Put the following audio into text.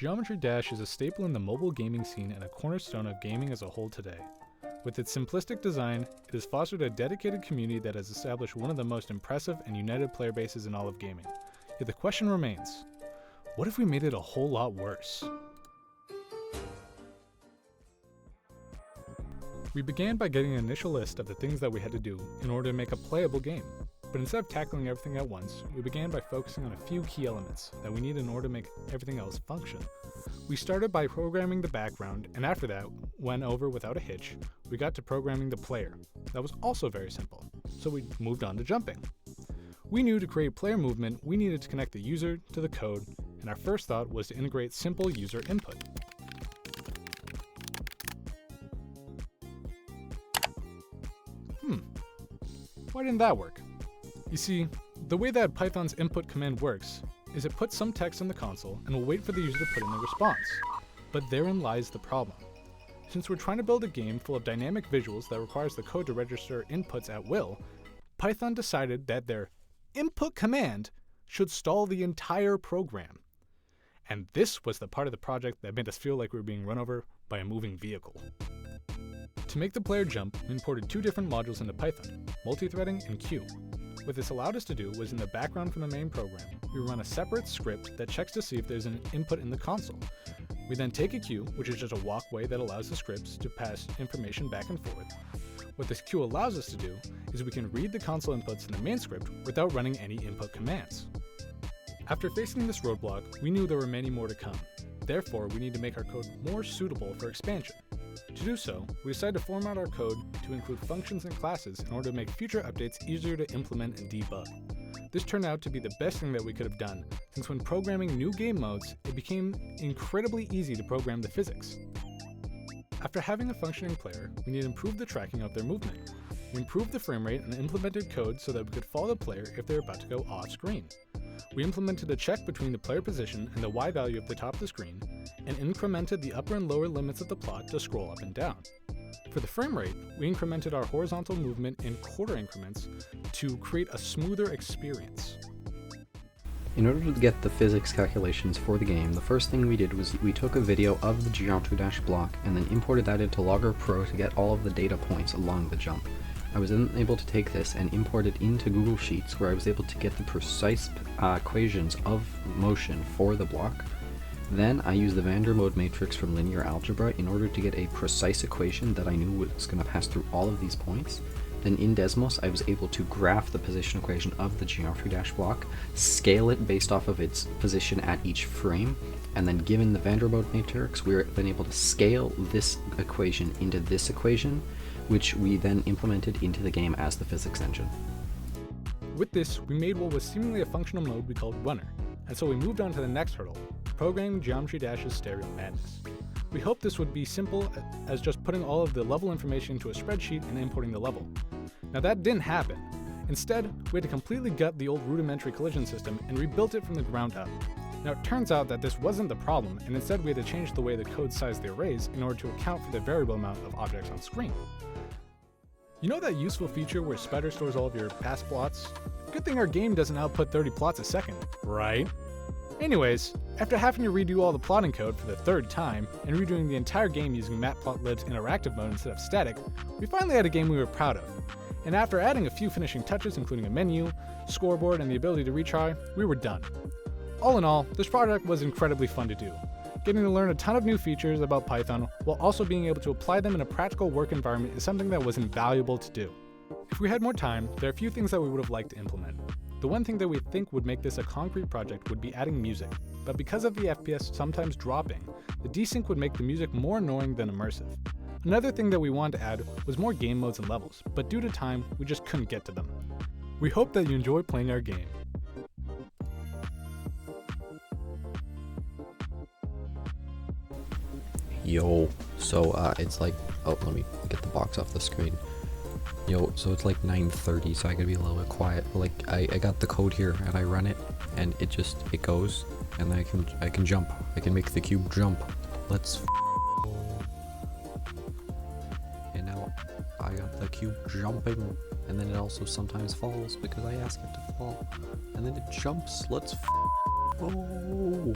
Geometry Dash is a staple in the mobile gaming scene and a cornerstone of gaming as a whole today. With its simplistic design, it has fostered a dedicated community that has established one of the most impressive and united player bases in all of gaming. Yet the question remains, what if we made it a whole lot worse? We began by getting an initial list of the things that we had to do in order to make a playable game. But instead of tackling everything at once, we began by focusing on a few key elements that we need in order to make everything else function. We started by programming the background, and after that, went over without a hitch, we got to programming the player. That was also very simple, so we moved on to jumping. We knew to create player movement, we needed to connect the user to the code, and our first thought was to integrate simple user input. Why didn't that work? You see, the way that Python's input command works is it puts some text in the console and will wait for the user to put in a response. But therein lies the problem. Since we're trying to build a game full of dynamic visuals that requires the code to register inputs at will, Python decided that their input command should stall the entire program. And this was the part of the project that made us feel like we were being run over by a moving vehicle. To make the player jump, we imported two different modules into Python, multithreading and queue. What this allowed us to do was in the background from the main program, we run a separate script that checks to see if there's an input in the console. We then take a queue, which is just a walkway that allows the scripts to pass information back and forth. What this queue allows us to do is we can read the console inputs in the main script without running any input commands. After facing this roadblock, we knew there were many more to come. Therefore, we need to make our code more suitable for expansion. To do so, we decided to format our code to include functions and classes in order to make future updates easier to implement and debug. This turned out to be the best thing that we could have done, since when programming new game modes, it became incredibly easy to program the physics. After having a functioning player, we need to improve the tracking of their movement. We improved the frame rate and implemented code so that we could follow the player if they were about to go off screen. We implemented a check between the player position and the Y value of the top of the screen, and incremented the upper and lower limits of the plot to scroll up and down. For the frame rate, we incremented our horizontal movement in quarter increments to create a smoother experience. In order to get the physics calculations for the game, the first thing we did was we took a video of the Geometry Dash block and then imported that into Logger Pro to get all of the data points along the jump. I was then able to take this and import it into Google Sheets, where I was able to get the precise equations of motion for the block. Then I used the van der Waals matrix from linear algebra in order to get a precise equation that I knew was going to pass through all of these points. Then in Desmos, I was able to graph the position equation of the Geometry Dash block, scale it based off of its position at each frame, and then given the van der Waals matrix, we were then able to scale this equation into this equation, which we then implemented into the game as the physics engine. With this, we made what was seemingly a functional mode we called Runner, and so we moved on to the next hurdle, programming Geometry Dash's stereo madness. We hoped this would be simple as just putting all of the level information into a spreadsheet and importing the level. Now that didn't happen. Instead, we had to completely gut the old rudimentary collision system and rebuilt it from the ground up. Now it turns out that this wasn't the problem, and instead we had to change the way the code sized the arrays in order to account for the variable amount of objects on screen. You know that useful feature where Spider stores all of your past plots? Good thing our game doesn't output 30 plots a second, right? Anyways, after having to redo all the plotting code for the third time, and redoing the entire game using Matplotlib's interactive mode instead of static, we finally had a game we were proud of. And after adding a few finishing touches including a menu, scoreboard, and the ability to retry, we were done. All in all, this project was incredibly fun to do, getting to learn a ton of new features about Python while also being able to apply them in a practical work environment is something that was invaluable to do. If we had more time, there are a few things that we would have liked to implement. The one thing that we think would make this a concrete project would be adding music, but because of the FPS sometimes dropping, the desync would make the music more annoying than immersive. Another thing that we wanted to add was more game modes and levels, but due to time, we just couldn't get to them. We hope that you enjoy playing our game. Yo, so it's like, oh, let me get the box off the screen. Yo, so it's like 9:30, so I gotta be a little bit quiet. Like, I got the code here and I run it, and it goes, and then I can jump. I can make the cube jump. Let's and now I got the cube jumping, and then it also sometimes falls because I ask it to fall, and then it jumps. Let's oh.